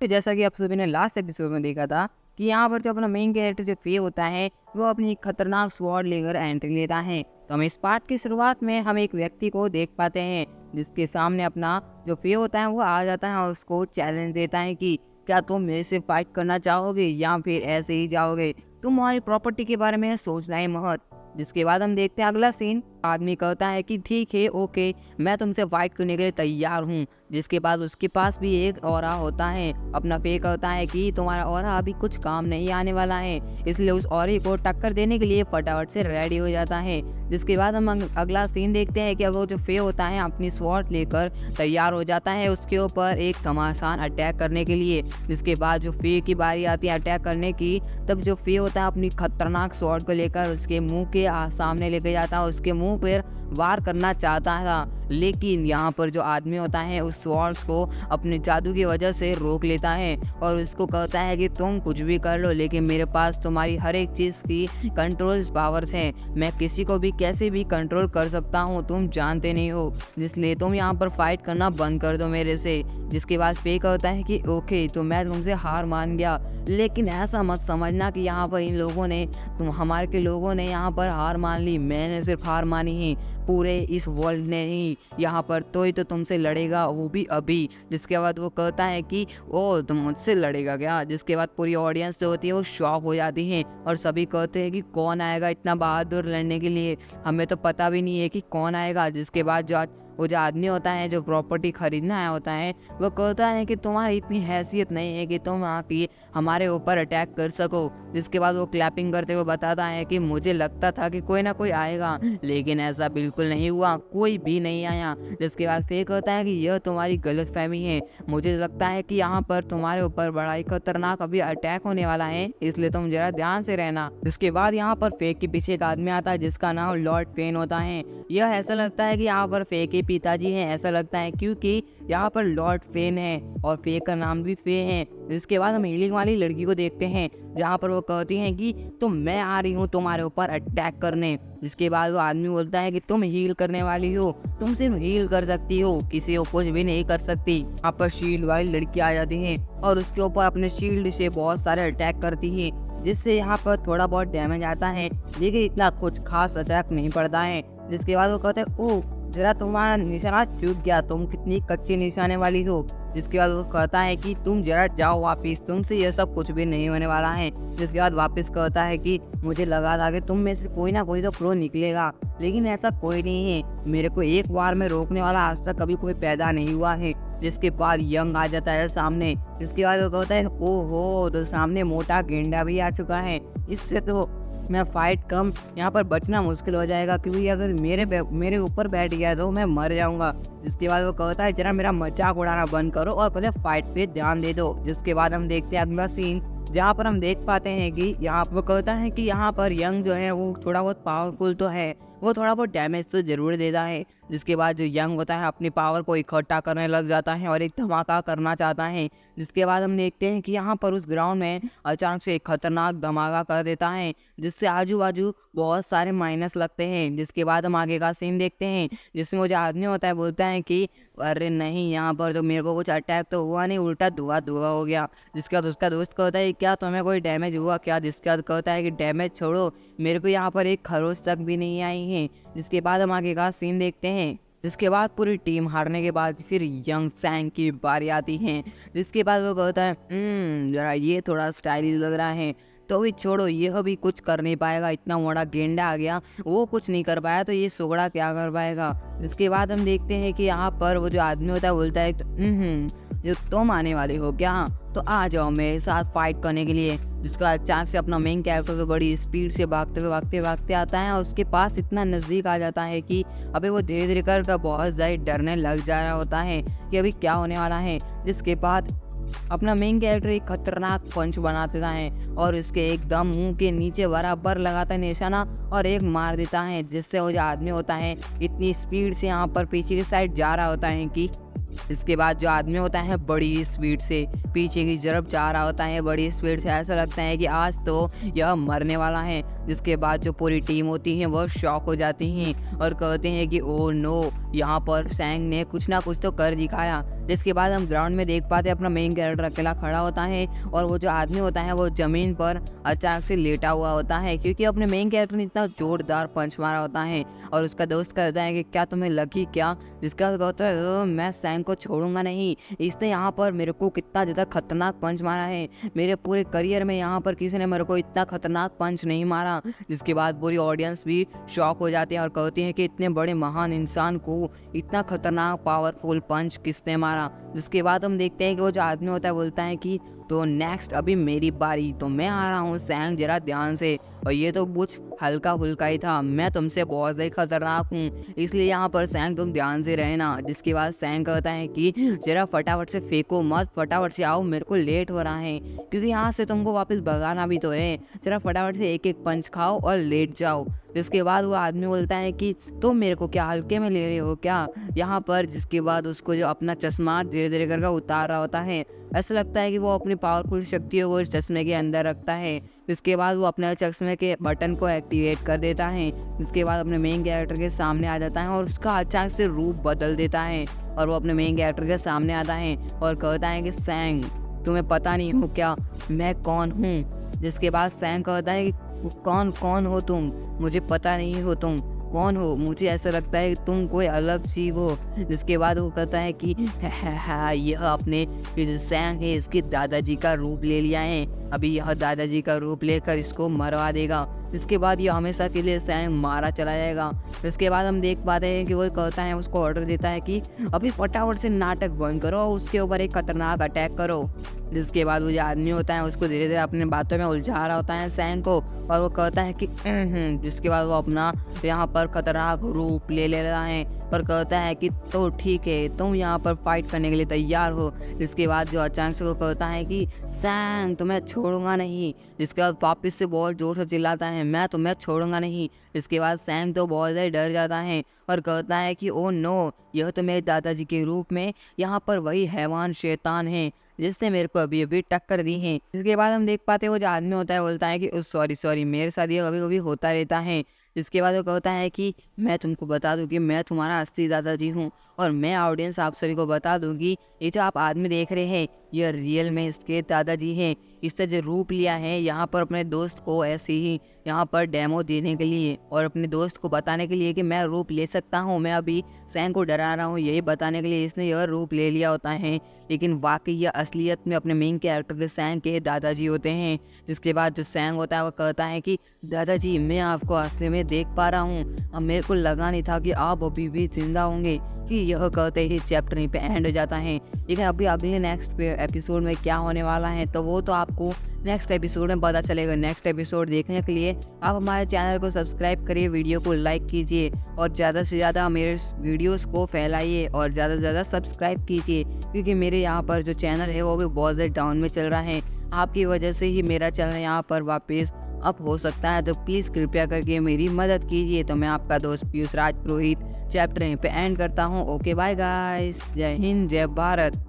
तो जैसा कि आप सभी ने लास्ट एपिसोड में देखा था कि यहाँ पर जो अपना मेन कैरेक्टर जो फे होता है वो अपनी खतरनाक स्वॉर्ड लेकर एंट्री लेता है। तो हम इस पार्ट की शुरुआत में हम एक व्यक्ति को देख पाते हैं जिसके सामने अपना जो फे होता है वो आ जाता है और उसको चैलेंज देता है कि क्या तुम मेरे से फाइट करना चाहोगे या फिर ऐसे ही जाओगे, तुम्हारी प्रॉपर्टी के बारे में सोचना ही मत। जिसके बाद हम देखते हैं अगला सीन, आदमी कहता है कि ठीक है ओके, मैं तुमसे फाइट करने के लिए तैयार हूँ। जिसके बाद उसके पास भी एक ऑरा होता है। अपना फे कहता है कि तुम्हारा ऑरा अभी कुछ काम नहीं आने वाला है, इसलिए उस ऑरे को टक्कर देने के लिए फटाफट से रेडी हो जाता है। जिसके बाद हम अगला सीन देखते हैं कि वो जो फे होता है अपनी स्वॉर्ड लेकर तैयार हो जाता है उसके ऊपर एक घमासान अटैक करने के लिए। जिसके बाद जो फे की बारी आती है अटैक करने की, तब जो फे होता है अपनी खतरनाक स्वॉर्ड को लेकर उसके मुंह के सामने लेके जाता है, उसके मुंह पर वार करना चाहता था। लेकिन यहाँ पर जो आदमी होता है उस स्वॉर्ड्स को अपने जादू की वजह से रोक लेता है और उसको कहता है कि तुम कुछ भी कर लो लेकिन मेरे पास तुम्हारी हर एक चीज़ की कंट्रोल पावर्स हैं, मैं किसी को भी कैसे भी कंट्रोल कर सकता हूँ, तुम जानते नहीं हो, इसलिए तुम यहाँ पर फाइट करना बंद कर दो मेरे से। जिसके बाद पे कहता है कि ओके तो मैं तुमसे हार मान गया, लेकिन ऐसा मत समझना कि यहाँ पर इन लोगों ने हमारे के लोगों ने यहाँ पर हार मान ली, मैंने सिर्फ हार मानी है, पूरे इस वर्ल्ड ने नहीं, यहाँ पर तो तुमसे लड़ेगा वो भी अभी। जिसके बाद वो कहता है कि ओ तुम मुझसे लड़ेगा क्या। जिसके बाद पूरी ऑडियंस जो होती है वो शॉक हो जाती है और सभी कहते हैं कि कौन आएगा इतना बहादुर लड़ने के लिए, हमें तो पता भी नहीं है कि कौन आएगा। जिसके बाद वो जो आदमी होता है जो प्रॉपर्टी खरीदना आया होता है वो कहता है कि तुम्हारी इतनी हैसियत नहीं है कि तुम आके हमारे ऊपर अटैक कर सको। जिसके बाद वो क्लैपिंग करते हुए बताता है कि मुझे लगता था कि कोई ना कोई आएगा लेकिन ऐसा बिल्कुल नहीं हुआ, कोई भी नहीं आया। जिसके बाद फिर कहता है कि यह तुम्हारी गलतफहमी है, मुझे लगता है कि यहाँ पर तुम्हारे ऊपर बड़ा ही खतरनाक अभी अटैक होने वाला है, इसलिए तुम जरा ध्यान से रहना। जिसके बाद यहाँ पर फेक के पीछे एक आदमी आता है जिसका नाम लॉर्ड पेन होता है। यह ऐसा लगता है कि यहाँ पर फेक के पिताजी हैं, ऐसा लगता है क्योंकि यहाँ पर लॉर्ड फेन है और फेक का नाम भी फे है। इसके बाद हम हीलिंग वाली लड़की को देखते हैं जहाँ पर वो कहती हैं कि तो मैं आ रही हूँ तुम्हारे ऊपर अटैक करने। जिसके बाद वो आदमी बोलता है कि तुम हील करने वाली हो, तुम सिर्फ हील कर सकती हो, किसी को कुछ भी नहीं कर सकती। यहाँ पर शील्ड वाली लड़की आ जाती है और उसके ऊपर अपने शील्ड से बहुत सारे अटैक करती है, जिससे यहाँ पर थोड़ा बहुत डैमेज आता है लेकिन इतना कुछ खास अटैक नहीं पड़ता है। जिसके बाद वो कहते हैं ओह जरा तुम्हारा निशाना चूक गया, तुम कितनी कच्ची निशाने वाली हो। जिसके बाद वो कहता है कि तुम जरा जाओ वापिस, तुमसे ये सब कुछ भी नहीं होने वाला है। जिसके बाद वापस कहता है कि मुझे लगा था कि तुम में से कोई ना कोई तो प्रो निकलेगा, लेकिन ऐसा कोई नहीं है, मेरे को एक बार में रोकने वाला आज तक कभी कोई पैदा नहीं हुआ है। जिसके बाद यंग आ जाता है सामने। जिसके बाद वो कहता है ओहो तो सामने मोटा गेंडा भी आ चुका है, इससे तो मैं फाइट कम यहाँ पर बचना मुश्किल हो जाएगा, क्योंकि अगर मेरे ऊपर बैठ गया तो मैं मर जाऊंगा। जिसके बाद वो कहता है जरा मेरा मजाक उड़ाना बंद करो और पहले फाइट पे ध्यान दे दो। जिसके बाद हम देखते हैं अगला सीन जहाँ पर हम देख पाते हैं कि यहाँ वो कहता है कि यहाँ पर यंग जो है वो थोड़ा बहुत पावरफुल तो है, वो थोड़ा बहुत डैमेज तो जरूर देता है। जिसके बाद जो यंग होता है अपनी पावर को इकट्ठा करने लग जाता है और एक धमाका करना चाहता है। जिसके बाद हम देखते हैं कि यहाँ पर उस ग्राउंड में अचानक से एक खतरनाक धमाका कर देता है जिससे आजू बाजू बहुत सारे माइनस लगते हैं। जिसके बाद हम आगे का सीन देखते हैं जिसमें वो जो आदमी होता है बोलता है कि अरे नहीं यहाँ पर तो मेरे को कुछ अटैक तो हुआ नहीं, उल्टा धुआं धुआं हो गया। जिसके बाद उसका दोस्त कहता है क्या तुम्हें कोई डैमेज हुआ क्या। जिसके बाद कहता है कि डैमेज छोड़ो, मेरे को यहाँ पर एक खरोच तक भी नहीं आई है। जिसके बाद हम आगे का सीन देखते हैं जिसके बाद पूरी टीम हारने के बाद फिर यंग सैंग की बारी आती है। जिसके बाद वो कहता है जरा ये थोड़ा स्टाइलिश लग रहा है, तो भी छोड़ो, यह भी कुछ कर नहीं पाएगा, इतना बड़ा गेंडा आ गया वो कुछ नहीं कर पाया तो ये सुगड़ा क्या कर पाएगा। जिसके बाद हम देखते हैं कि यहाँ पर वो जो आदमी होता है बोलता है जो तुम आने वाले हो क्या, तो आ जाओ मेरे साथ फाइट करने के लिए। जिसका अचानक से अपना मेन कैरेक्टर तो बड़ी स्पीड से भागते आता है और उसके पास इतना नज़दीक आ जाता है कि अभी वो धीरे धीरे कर बहुत ज़्यादा डरने लग जा रहा होता है कि अभी क्या होने वाला है। जिसके बाद अपना मेन कैरेक्टर एक खतरनाक पंच बना देता है और उसके एकदम मुंह के नीचे बराबर लगाता है निशाना और एक मार देता है, जिससे वो जो आदमी होता है इतनी स्पीड से यहाँ पर पीछे की साइड जा रहा होता है कि इसके बाद जो आदमी होता है बड़ी स्पीड से पीछे की तरफ जा रहा होता है, बड़ी स्पीड से, ऐसा लगता है कि आज तो यह मरने वाला है। जिसके बाद जो पूरी टीम होती है वो शॉक हो जाती हैं और कहते हैं कि ओह नो, यहाँ पर सैंग ने कुछ ना कुछ तो कर दिखाया। जिसके बाद हम ग्राउंड में देख पाते हैं अपना मेन कैरेक्टर अकेला खड़ा होता है और वो जो आदमी होता है वो ज़मीन पर अचानक से लेटा हुआ होता है, क्योंकि अपने मेन कैरेक्टर ने इतना जोरदार पंच मारा होता है। और उसका दोस्त कहता है कि क्या तुम्हें लगी क्या? जिसका कहता है मैं सैंग को छोड़ूंगा नहीं, इसने यहाँ पर मेरे को कितना ज़्यादा खतरनाक पंच मारा है, मेरे पूरे करियर में यहाँ पर किसी ने मेरे को इतना खतरनाक पंच नहीं मारा। जिसके बाद पूरी ऑडियंस भी शॉक हो जाती है और कहती है कि इतने बड़े महान इंसान को इतना खतरनाक पावरफुल पंच किसने मारा। जिसके बाद हम देखते हैं कि वो जो आदमी होता है बोलता है कि तो नेक्स्ट अभी मेरी बारी, तो मैं आ रहा हूँ सैंग, जरा ध्यान से। और ये तो कुछ हल्का फुल्का ही था, मैं तुमसे बहुत ज़्यादा खतरनाक हूँ, इसलिए यहाँ पर सैंग तुम ध्यान से रहना। जिसके बाद सैंग कहता है कि जरा फटाफट से फेंको मत, फटाफट से आओ, मेरे को लेट हो रहा है, क्योंकि यहाँ से तुमको वापस भगाना भी तो है। जरा फटाफट से एक एक पंच खाओ और लेट जाओ। जिसके बाद वो आदमी बोलता है कि तुम मेरे को क्या हल्के में ले रहे हो क्या यहाँ पर। जिसके बाद उसको जो अपना चश्मा धीरे धीरे करके उतार रहा होता है, ऐसा लगता है कि वो अपनी पावरफुल शक्तियों को इस चश्मे के अंदर रखता है। जिसके बाद वो अपने चश्मे के बटन को एक्टिवेट कर देता है। जिसके बाद अपने मेन कैरेक्टर के सामने आ जाता है और उसका अचानक से रूप बदल देता है और वो अपने मेन कैरेक्टर के सामने आता है और कहता है कि सैंग, तुम्हें पता नहीं हो क्या मैं कौन हूँ? जिसके बाद सैंग कहता है कि कौन हो तुम? मुझे पता नहीं हो तुम कौन हो, मुझे ऐसा लगता है कि तुम कोई अलग जीव हो। जिसके बाद वो कहता है कि यह अपने ये जो सैंग है इसके दादाजी का रूप ले लिया है, अभी यह दादाजी का रूप लेकर इसको मरवा देगा। इसके बाद ये हमेशा के लिए सैंग मारा चला जाएगा। इसके बाद हम देख पाते हैं कि वो कहता है, उसको ऑर्डर देता है कि अभी फटाफट से नाटक बंद करो और उसके ऊपर एक खतरनाक अटैक करो। जिसके बाद वो जो आदमी होता है उसको धीरे धीरे अपने बातों में उलझा रहा होता है सैंग को और वो कहता है कि जिसके बाद वो अपना यहाँ पर खतरनाक रूप ले लेता है और कहता है कि तो ठीक है, तुम यहाँ पर फाइट करने के लिए तैयार हो। जिसके बाद जो अचानक से वो कहता है कि सैंग, तुम्हें छोड़ूंगा नहीं। जिसके बाद वापस से बहुत जोर से चिल्लाता है, मैं तुम्हें छोड़ूंगा नहीं। इसके बाद सैंग तो बहुत ज़्यादा डर जाता है और कहता है कि ओ नो, यह तो मेरे दादाजी के रूप में यहाँ पर वही हैवान शैतान है जिसने मेरे को अभी अभी टक्कर दी है। इसके बाद हम देख पाते हैं वो जो आदमी होता है बोलता है कि सॉरी मेरे साथ ये कभी कभी होता रहता है। जिसके बाद वो कहता है कि मैं तुमको बता दूं कि मैं तुम्हारा असली दादाजी हूँ और मैं ऑडियंस आप सभी को बता दूंगी ये जो आप आदमी देख रहे हैं ये रियल में इसके दादाजी हैं। इसने जो रूप लिया है यहाँ पर अपने दोस्त को ऐसे ही यहाँ पर डेमो देने के लिए और अपने दोस्त को बताने के लिए कि मैं रूप ले सकता हूँ, मैं अभी सैंग को डरा रहा हूँ, यही बताने के लिए इसने यह रूप ले लिया होता है। लेकिन वाकई यह असलियत में अपने मेन कैरेक्टर के सैंग के दादाजी होते हैं। जिसके बाद जो सैंग होता है वो कहता है कि दादाजी, मैं आपको असली में देख पा रहा हूँ, अब मेरे को लगा नहीं था कि आप अभी भी जिंदा होंगे। कि यह कहते ही चैप्टर यहीं पे एंड हो जाता है। लेकिन अभी अगले नेक्स्ट एपिसोड में क्या होने वाला है तो वो तो आपको नेक्स्ट एपिसोड में पता चलेगा। नेक्स्ट एपिसोड देखने के लिए आप हमारे चैनल को सब्सक्राइब करिए, वीडियो को लाइक कीजिए और ज़्यादा से ज़्यादा मेरे वीडियोस को फैलाइए और ज़्यादा से ज़्यादा सब्सक्राइब कीजिए, क्योंकि मेरे यहाँ पर जो चैनल है वो भी बहुत ज़्यादा डाउन में चल रहा है। आपकी वजह से ही मेरा चैनल यहाँ पर वापस अप हो सकता है, तो प्लीज़ कृपया करके मेरी मदद कीजिए। तो मैं आपका दोस्त पीयूष राज पुरोहित चैप्टर यहीं पे एंड करता हूँ। ओके बाय गाइस, जय हिंद, जय भारत।